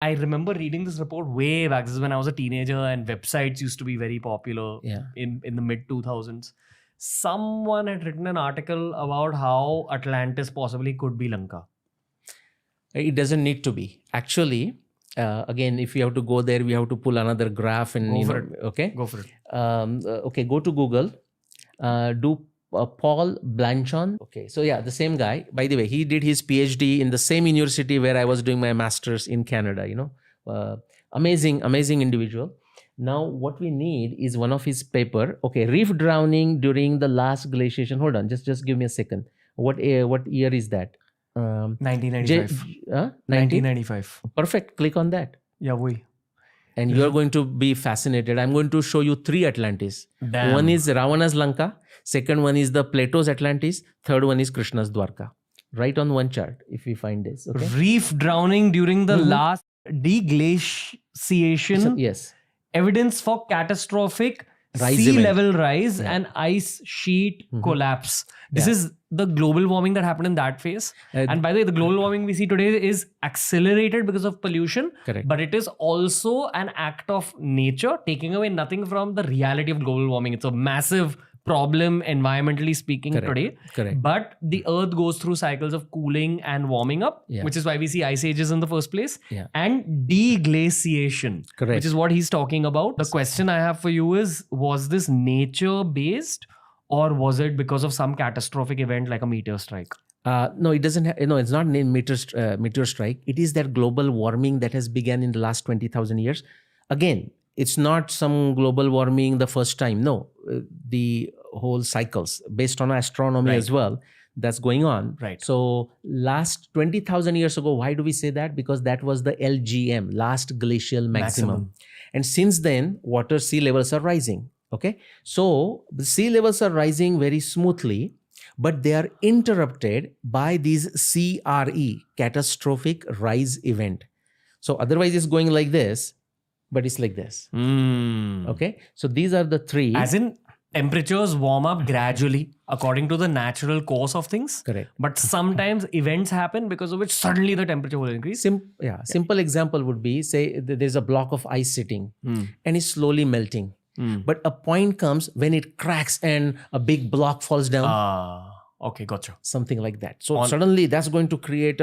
I remember reading this report way back. This is when I was a teenager and websites used to be very popular in the mid 2000s. Someone had written an article about how Atlantis possibly could be Lanka. It doesn't need to be. Actually, again, if we have to go there, we have to pull another graph and Go for it. Okay, Go for it. Okay, go to Google. Do Paul Blanchon. Okay, so yeah, the same guy. By the way, he did his PhD in the same university where I was doing my master's in Canada. Amazing individual. Now, what we need is one of his paper. Okay, reef drowning during the last glaciation. Hold on, just give me a second. What year is that? 1995. 1995. Perfect. Click on that. Yeah, we. And you're going to be fascinated. I'm going to show you 3 Atlantis. Damn. One is Ravana's Lanka. Second one is the Plato's Atlantis. Third one is Krishna's Dwarka. Right on one chart, if we find this. Okay. Reef drowning during the last deglaciation. So, yes. Evidence for catastrophic Rise sea event. level rise and ice sheet collapse. This is the global warming that happened in that phase. And by the way, the global warming we see today is accelerated because of pollution. Correct. But it is also an act of nature, taking away nothing from the reality of global warming. It's a massive problem environmentally speaking today. Correct. But the earth goes through cycles of cooling and warming up, which is why we see ice ages in the first place, and deglaciation, which is what he's talking about. The question I have for you is, was this nature based or was it because of some catastrophic event like a meteor strike? No, it doesn't. It's not named meteor strike. It is that global warming that has begun in the last 20,000 years. Again, it's not some global warming the first time. No, the whole cycles based on astronomy as well that's going on. Right. So last 20,000 years ago, why do we say that? Because that was the LGM, last glacial maximum. And since then, water sea levels are rising. Okay. So the sea levels are rising very smoothly, but they are interrupted by these CRE, catastrophic rise event. So otherwise it's going like this, but it's like this. Okay. So these are the 3. As in temperatures warm up gradually according to the natural course of things. Correct. But sometimes events happen because of which suddenly the temperature will increase. Simple example would be, say there's a block of ice sitting and it's slowly melting. But a point comes when it cracks and a big block falls down. Okay, gotcha. Something like that. So suddenly that's going to create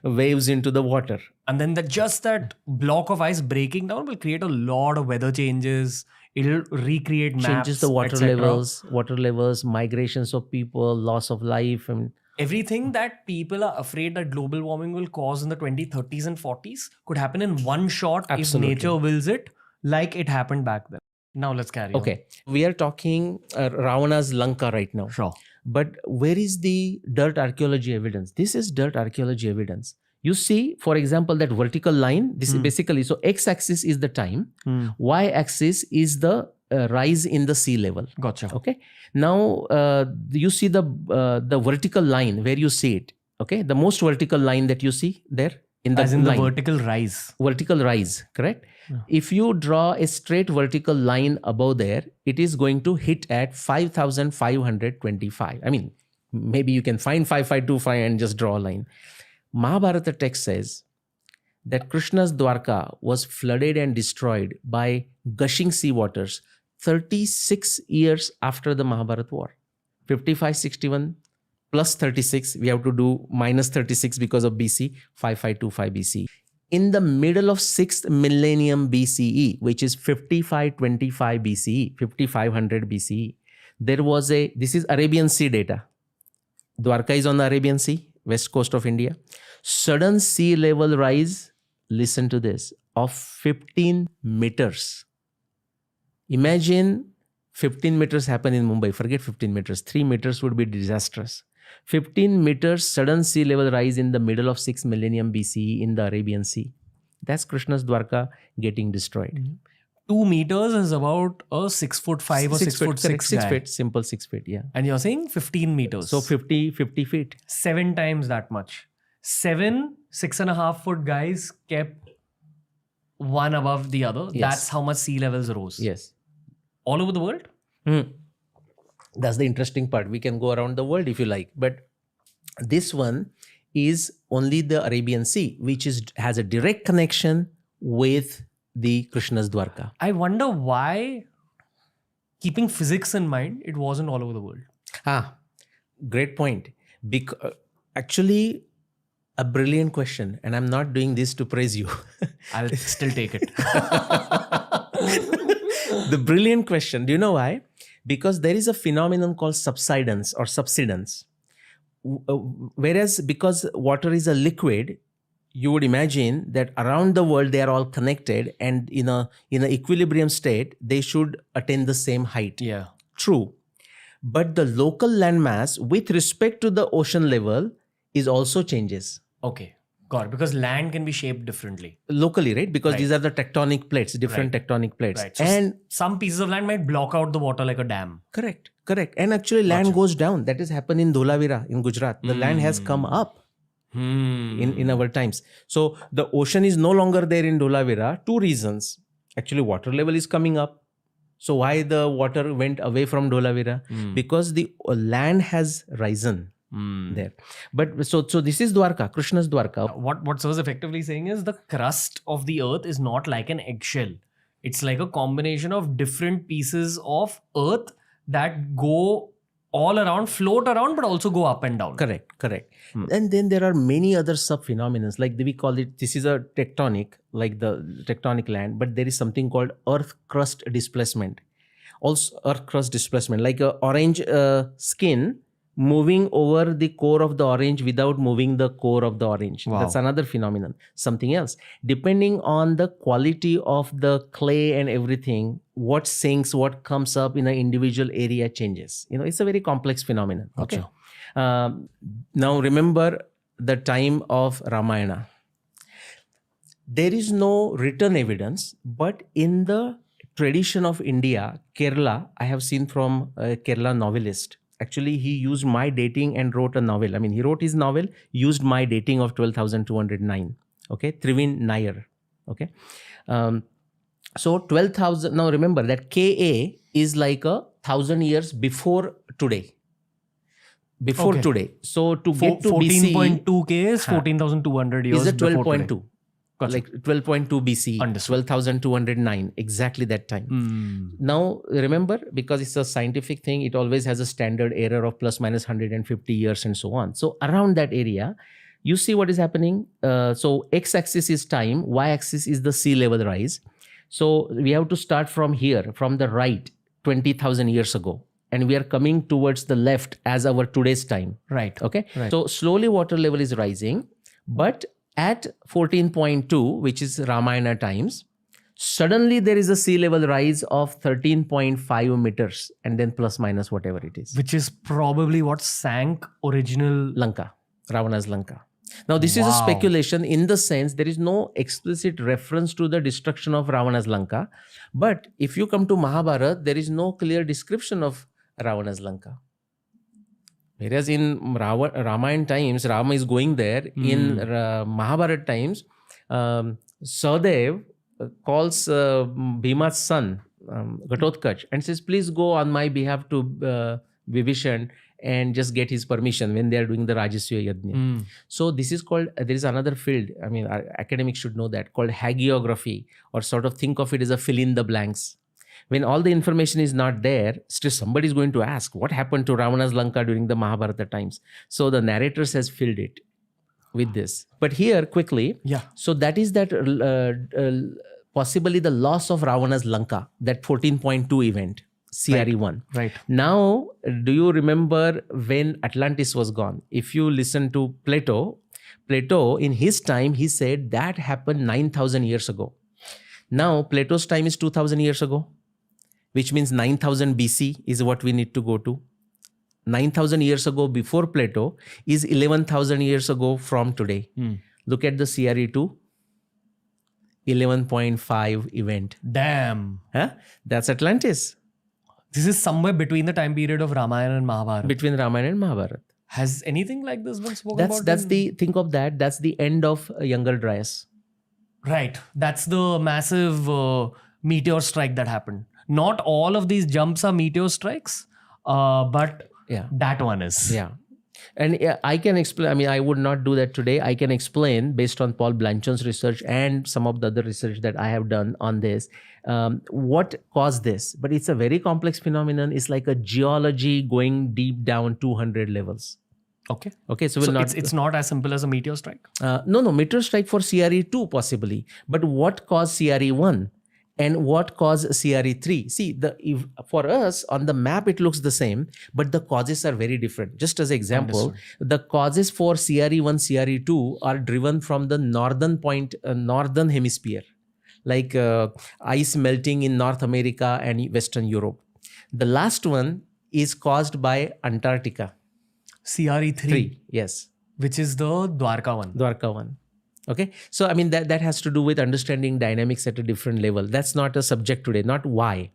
waves into the water. And then just that block of ice breaking down will create a lot of weather changes. It'll recreate maps, changes the water levels, migrations of people, loss of life. And everything that people are afraid that global warming will cause in the 2030s and 40s could happen in one shot if nature wills it, like it happened back then. Now let's carry on. Okay. We are talking Ravana's Lanka right now. Sure. But where is the dirt archaeology evidence? This is dirt archaeology evidence. You see, for example, that vertical line, this is basically, so x-axis is the time, y-axis is the rise in the sea level. Gotcha. Okay. Now, you see the vertical line where you see it. Okay. The most vertical line that you see there. The vertical rise. Vertical rise, correct? Yeah. If you draw a straight vertical line above there, it is going to hit at 5,525. I mean, maybe you can find 5,525 and just draw a line. Mahabharata text says that Krishna's Dwarka was flooded and destroyed by gushing sea waters 36 years after the Mahabharata war. 5561 plus 36, we have to do minus 36 because of BC, 5525 BC. In the middle of 6th millennium BCE, which is 5525 BCE, 5500 BCE, there was this is Arabian Sea data. Dwarka is on the Arabian Sea, west coast of India. Sudden sea level rise, listen to this, of 15 meters. Imagine 15 meters happen in Mumbai. Forget 15 meters. 3 meters would be disastrous. 15 meters sudden sea level rise in the middle of 6th millennium BCE in the Arabian Sea. That's Krishna's Dwarka getting destroyed. 2 meters is about a 6'5" or 6'6" 6 feet, simple 6 feet, yeah. And you're saying 15 meters. So 50 feet. 7 times that much. 7 6.5 foot guys kept one above the other. Yes. That's how much sea levels rose. Yes. All over the world? That's the interesting part. We can go around the world if you like. But this one is only the Arabian Sea, which has a direct connection with the Krishna's Dwarka. I wonder why, keeping physics in mind, it wasn't all over the world. Great point. Actually, a brilliant question, and I'm not doing this to praise you. I'll still take it. The brilliant question. Do you know why? Because there is a phenomenon called subsidence or subsidence. Whereas because water is a liquid, you would imagine that around the world they are all connected, and in a equilibrium state they should attain the same height. Yeah. True. But the local landmass with respect to the ocean level is also changes. Okay. Got it. Because land can be shaped differently. Locally, right? Because these are the tectonic plates, different tectonic plates. Right. So and some pieces of land might block out the water like a dam. Correct. And actually land goes down. That has happened in Dholavira in Gujarat. The land has come up in our times. So the ocean is no longer there in Dholavira. 2 reasons. Actually, water level is coming up. So why the water went away from Dholavira? Because the land has risen. There. But so this is Dwarka, Krishna's Dwarka. What Sir is effectively saying is the crust of the earth is not like an eggshell. It's like a combination of different pieces of earth that go all around, float around, but also go up and down. Correct. And then there are many other sub-phenomena, like we call it, this is a tectonic, like the tectonic land, but there is something called earth crust displacement. Also earth crust displacement, like a orange skin moving over the core of the orange without moving the core of the orange. Wow. That's another phenomenon. Something else. Depending on the quality of the clay and everything, what sinks, what comes up in an individual area changes. It's a very complex phenomenon. Okay. Now remember the time of Ramayana. There is no written evidence, but in the tradition of India, Kerala, I have seen from a Kerala novelist. Actually, he used my dating and wrote a novel. I mean, he wrote his novel, used my dating of 12,209. Okay, Trivin Nair. Okay, so 12,000. Now remember that Ka is like 1,000 years before today. Today. So to get to 14.2 K is 14,200 years. Is a 12.2. Like 12.2 BC, 12,209, exactly that time. Now, remember, because it's a scientific thing, it always has a standard error of plus minus 150 years and so on. So around that area, you see what is happening. So x-axis is time, y-axis is the sea level rise. So we have to start from here, from the right, 20,000 years ago. And we are coming towards the left as our today's time. Right. Okay. Right. So slowly water level is rising, but at 14.2, which is Ramayana times, suddenly there is a sea level rise of 13.5 meters and then plus minus whatever it is. Which is probably what sank original Lanka, Ravana's Lanka. Now this is a speculation in the sense there is no explicit reference to the destruction of Ravana's Lanka. But if you come to Mahabharata, there is no clear description of Ravana's Lanka. Whereas in Ramayana times, Rama is going there. In Mahabharata times, Sahadev calls Bhima's son, Ghatotkacha, and says, please go on my behalf to Vibhishan and just get his permission when they are doing the Rajasya Yajna. So this is called, there is another field, I mean, our academics should know that, called hagiography, or sort of think of it as a fill in the blanks. When all the information is not there, still somebody is going to ask, what happened to Ravana's Lanka during the Mahabharata times? So the narrators has filled it with this. But here, quickly, so that is that possibly the loss of Ravana's Lanka, that 14.2 event, CRE1. Right. Now, do you remember when Atlantis was gone? If you listen to Plato, in his time, he said that happened 9,000 years ago. Now, Plato's time is 2,000 years ago. Which means 9,000 BC is what we need to go to. 9,000 years ago before Plato is 11,000 years ago from today. Look at the CRE2, 11.5 event. Damn. Huh? That's Atlantis. This is somewhere between the time period of Ramayana and Mahabharata. Between Ramayana and Mahabharata. Has anything like this been spoken about? Think of that. That's the end of Younger Dryas. Right. That's the massive meteor strike that happened. Not all of these jumps are meteor strikes, but that one is. Yeah. And I can explain, I mean, I would not do that today. I can explain based on Paul Blanchon's research and some of the other research that I have done on this, what caused this. But it's a very complex phenomenon. It's like a geology going deep down 200 levels. Okay. So it's not as simple as a meteor strike? No, meteor strike for CRE2 possibly. But what caused CRE1? And what caused CRE3? See, for us on the map it looks the same, but the causes are very different. Just as an example, the causes for CRE1, CRE2 are driven from the northern hemisphere, like ice melting in North America and Western Europe. The last one is caused by Antarctica. CRE3? Yes. Which is the Dwarka one. Dwarka one. Okay, so I mean that has to do with understanding dynamics at a different level. That's not a subject today, not why.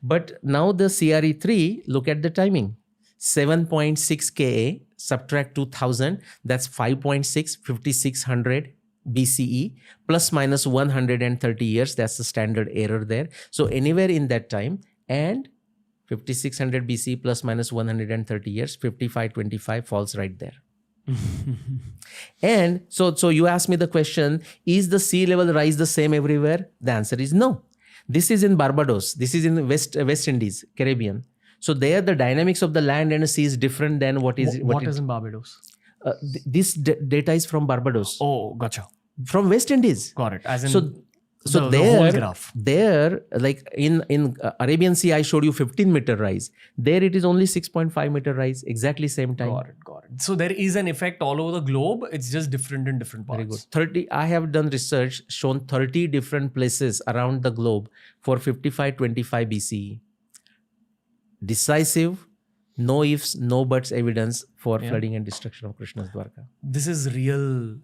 But now the CRE3, look at the timing. 7.6 Ka, subtract 2000, that's 5.6, 5600 BCE, plus minus 130 years, that's the standard error there. So anywhere in that time, and 5600 BC plus minus 130 years, 5525 falls right there. And so you ask me the question, is the sea level rise the same everywhere? The answer is no. This is in Barbados. This is in West Indies, Caribbean. So there the dynamics of the land and the sea is different than what is in Barbados? This data is from Barbados. Oh, gotcha. From West Indies. Got it. As in so the whole graph. There, like in Arabian Sea, I showed you 15-meter rise. There it is only 6.5-meter rise, exactly same time. Got it. So there is an effect all over the globe. It's just different in different parts. Very good. I have done research, shown 30 different places around the globe for 5525 BCE. Decisive, no ifs, no buts evidence for flooding and destruction of Krishna's Dwarka. This is real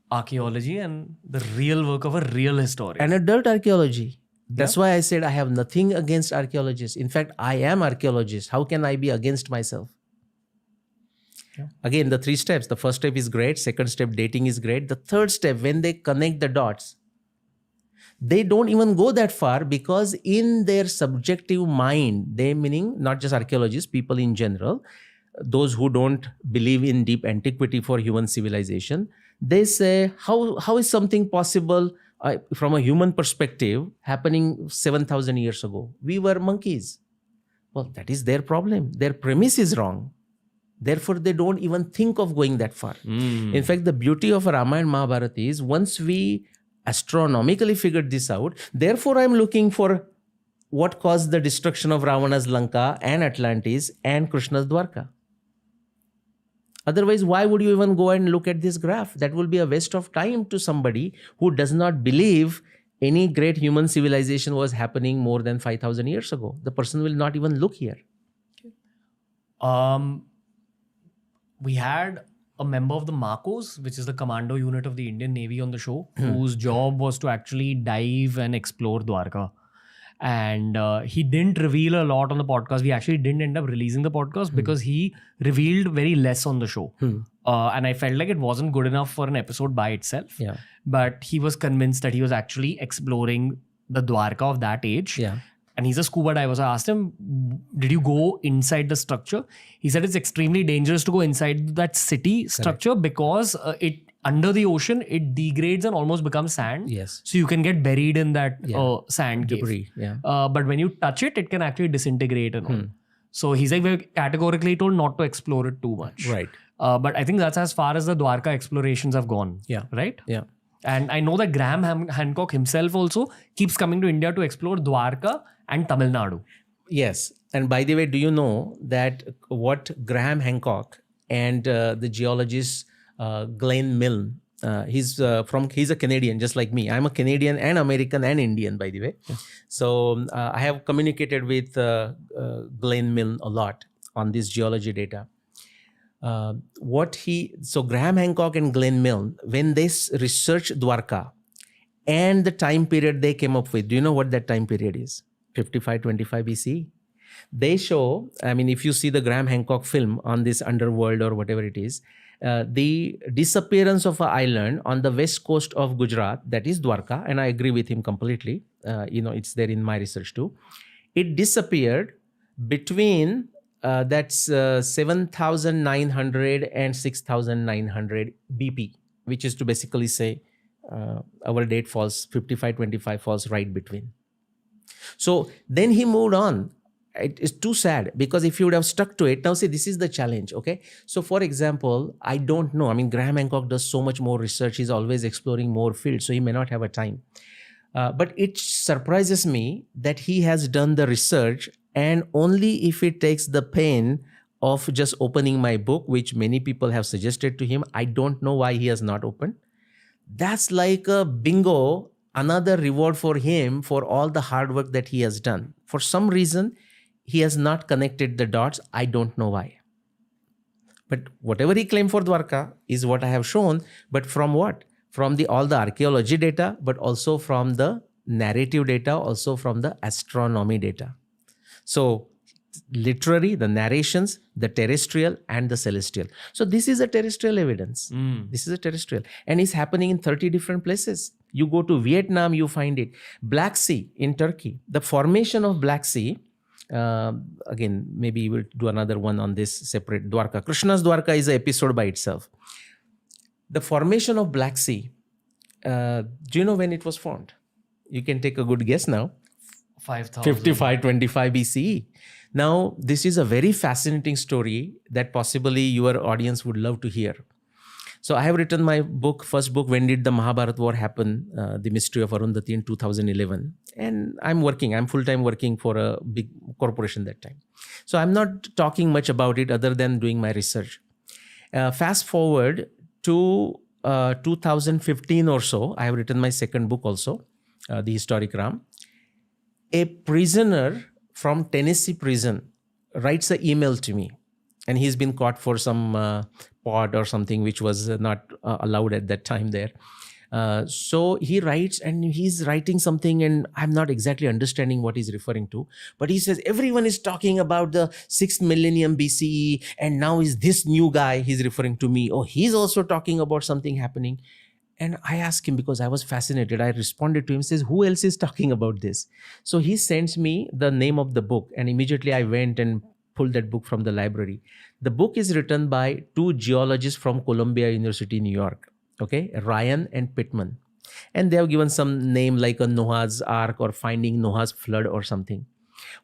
archaeology and the real work of a real historian. And adult archaeology. That's why I said I have nothing against archaeologists. In fact, I am archaeologist. How can I be against myself? Yeah. Again, the 3 steps. The first step is great. Second step, dating is great. The third step, when they connect the dots, they don't even go that far because in their subjective mind, they meaning not just archaeologists, people in general, those who don't believe in deep antiquity for human civilization, they say, how is something possible from a human perspective happening 7,000 years ago? We were monkeys. Well, that is their problem. Their premise is wrong. Therefore, they don't even think of going that far. In fact, the beauty of Rama and Mahabharata is once we astronomically figured this out, therefore I'm looking for what caused the destruction of Ravana's Lanka and Atlantis and Krishna's Dwarka. Otherwise, why would you even go and look at this graph? That will be a waste of time to somebody who does not believe any great human civilization was happening more than 5,000 years ago. The person will not even look here. We had a member of the Marcos, which is the commando unit of the Indian Navy on the show, whose job was to actually dive and explore Dwarka. And he didn't reveal a lot on the podcast. We actually didn't end up releasing the podcast because he revealed very less on the show. And I felt like it wasn't good enough for an episode by itself. Yeah. But he was convinced that he was actually exploring the Dwarka of that age. Yeah. And he's a scuba diver. So I asked him, did you go inside the structure? He said it's extremely dangerous to go inside that city structure because it under the ocean, it degrades and almost becomes sand. Yes. So you can get buried in that sand cave. Debris. Yeah. But when you touch it, it can actually disintegrate and all. So he's like, we're categorically told not to explore it too much. Right. But I think that's as far as the Dwarka explorations have gone. Yeah. Right? Yeah. And I know that Graham Hancock himself also keeps coming to India to explore Dwarka and Tamil Nadu. Yes. And by the way, do you know that what Graham Hancock and the geologist Glenn Milne, he's a Canadian just like me. I'm a Canadian and American and Indian, by the way. So I have communicated with Glenn Milne a lot on this geology data. So Graham Hancock and Glenn Milne, when they researched Dwarka and the time period they came up with, do you know what that time period is? 5525 BC. They show, I mean, if you see the Graham Hancock film on this underworld or whatever it is, the disappearance of an island on the west coast of Gujarat, that is Dwarka, and I agree with him completely. It's there in my research too. It disappeared between that's 7,900 and 6,900 BP, which is to basically say our date falls 5525 falls right between. So then he moved on. It is too sad, because if you would have stuck to it, now see, this is the challenge. Okay, so for example, I don't know, I mean, Graham Hancock does so much more research, he's always exploring more fields, so he may not have a time. But it surprises me that he has done the research, and only if it takes the pain of just opening my book, which many people have suggested to him. I don't know why he has not opened. That's like a bingo, another reward for him for all the hard work that he has done. For some reason, he has not connected the dots. I don't know why. But whatever he claimed for Dwarka is what I have shown. But from what? From all the archaeology data, but also from the narrative data, also from the astronomy data. So literary, the narrations, the terrestrial and the celestial. So this is a terrestrial evidence. This is a terrestrial. And it's happening in 30 different places. You go to Vietnam, you find it. Black Sea in Turkey. The formation of Black Sea, again, maybe we'll do another one on this separate. Dwarka. Krishna's Dwarka is an episode by itself. The formation of Black Sea, do you know when it was formed? You can take a good guess now. 5525 BCE. Now, this is a very fascinating story that possibly your audience would love to hear. So I have written my book, first book, When Did the Mahabharata War Happen? The Mystery of Arundhati in 2011. And I'm full-time working for a big corporation that time. So I'm not talking much about it other than doing my research. Fast forward to 2015 or so, I have written my second book also, The Historic Rama. A prisoner from Tennessee prison writes an email to me, and he's been caught for some pot or something which was not allowed at that time there. So he writes, and he's writing something, and I'm not exactly understanding what he's referring to, but he says everyone is talking about the 6th millennium BCE, and now is this new guy, he's referring to me, oh, he's also talking about something happening. And I asked him, because I was fascinated, I responded to him, says, who else is talking about this? So he sends me the name of the book, and immediately I went and pulled that book from the library. The book is written by 2 geologists from Columbia University, New York. Okay, Ryan and Pittman. And they have given some name like a Noah's Ark or Finding Noah's Flood or something.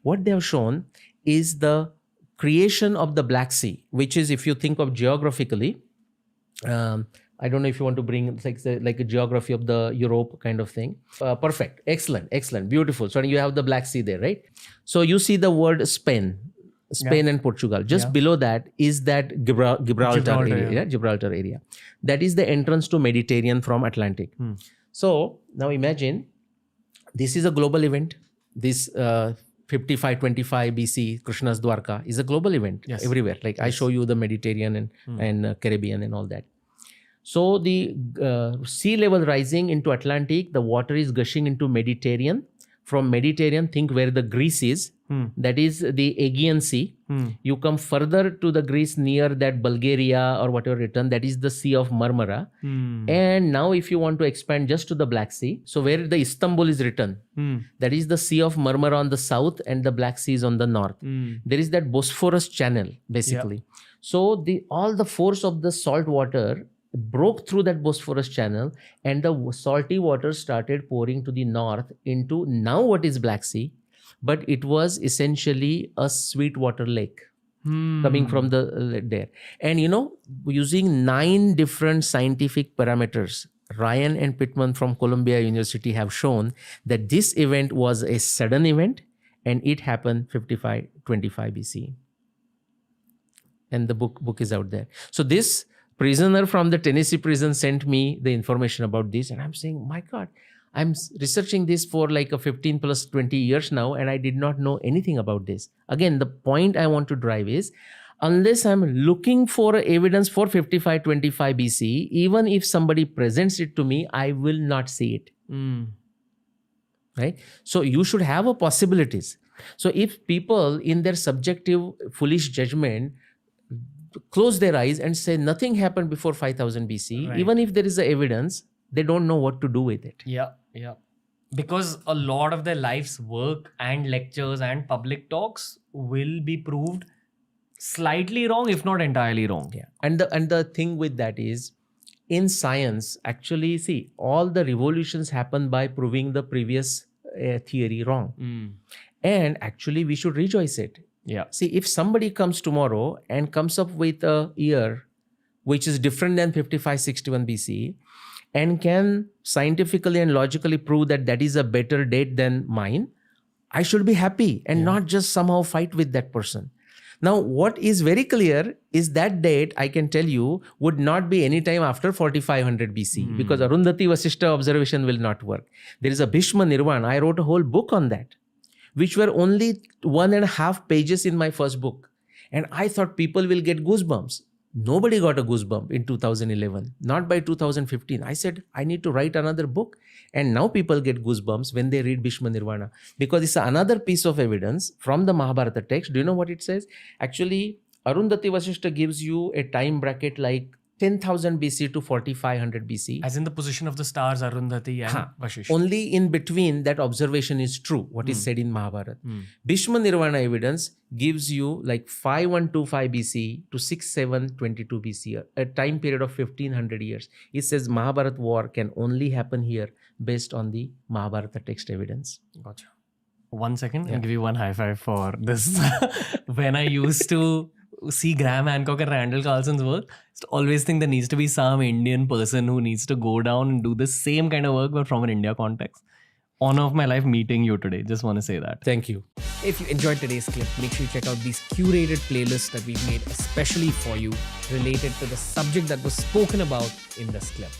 What they have shown is the creation of the Black Sea, which is, if you think of geographically, I don't know if you want to bring like a geography of the Europe kind of thing. Perfect. Excellent. Beautiful. So you have the Black Sea there, right? So you see the word Spain and Portugal. Just below that is that Gibraltar area. That is the entrance to Mediterranean from Atlantic. So now imagine, this is a global event. This 5525 BC, Krishna's Dwarka is a global event everywhere. Like I show you the Mediterranean and Caribbean and all that. So the sea level rising into Atlantic, the water is gushing into Mediterranean. From Mediterranean, think where the Greece is. That is the Aegean Sea. You come further to the Greece near that Bulgaria or whatever written, that is the Sea of Marmara. And now if you want to expand just to the Black Sea, so where the Istanbul is written, that is the Sea of Marmara on the south and the Black Sea is on the north. There is that Bosphorus channel basically. So all the force of the salt water broke through that Bosphorus channel, and the salty water started pouring to the north into now what is Black Sea, but it was essentially a sweetwater lake coming from there. And using 9 different scientific parameters, Ryan and Pittman from Columbia University have shown that this event was a sudden event, and it happened 5525 BC. And the book is out there. So this prisoner from the Tennessee prison sent me the information about this, and I'm saying, my God, I'm researching this for like a 15 plus 20 years now, and I did not know anything about this. Again, the point I want to drive is, unless I'm looking for evidence for 5525 BC, even if somebody presents it to me, I will not see it. Right? So you should have a possibilities. So if people in their subjective foolish judgment close their eyes and say nothing happened before 5000 BC, right, even if there is evidence, they don't know what to do with it. Yeah. Because a lot of their life's work and lectures and public talks will be proved slightly wrong, if not entirely wrong. Yeah. And the thing with that is, in science, actually, see, all the revolutions happen by proving the previous theory wrong. And actually, we should rejoice it. Yeah. See, if somebody comes tomorrow and comes up with a year which is different than 5561 BC and can scientifically and logically prove that that is a better date than mine, I should be happy and not just somehow fight with that person. Now, what is very clear is that date, I can tell you, would not be any time after 4500 BC because Arundhati Vasishta observation will not work. There is a Bhishma Nirvana. I wrote a whole book on that, which were only 1.5 pages in my first book. And I thought people will get goosebumps. Nobody got a goosebump in 2011, not by 2015. I said, I need to write another book. And now people get goosebumps when they read Bhishma Nirvana because it's another piece of evidence from the Mahabharata text. Do you know what it says? Actually, Arundhati Vasishta gives you a time bracket like 10,000 BC to 4500 BC. As in the position of the stars, Arundhati and Vasishta. Only in between that observation is true, what is said in Mahabharata. Bhishma Nirvana evidence gives you like 5125 BC to 6722 BC, a time period of 1500 years. It says Mahabharata war can only happen here based on the Mahabharata text evidence. Gotcha. 1 second, I'll give you one high five for this. When I used to see Graham Hancock and Randall Carlson's work, I always think there needs to be some Indian person who needs to go down and do the same kind of work but from an India context. Honor of my life meeting you today. Just want to say that. Thank you. If you enjoyed today's clip, make sure you check out these curated playlists that we've made especially for you related to the subject that was spoken about in this clip.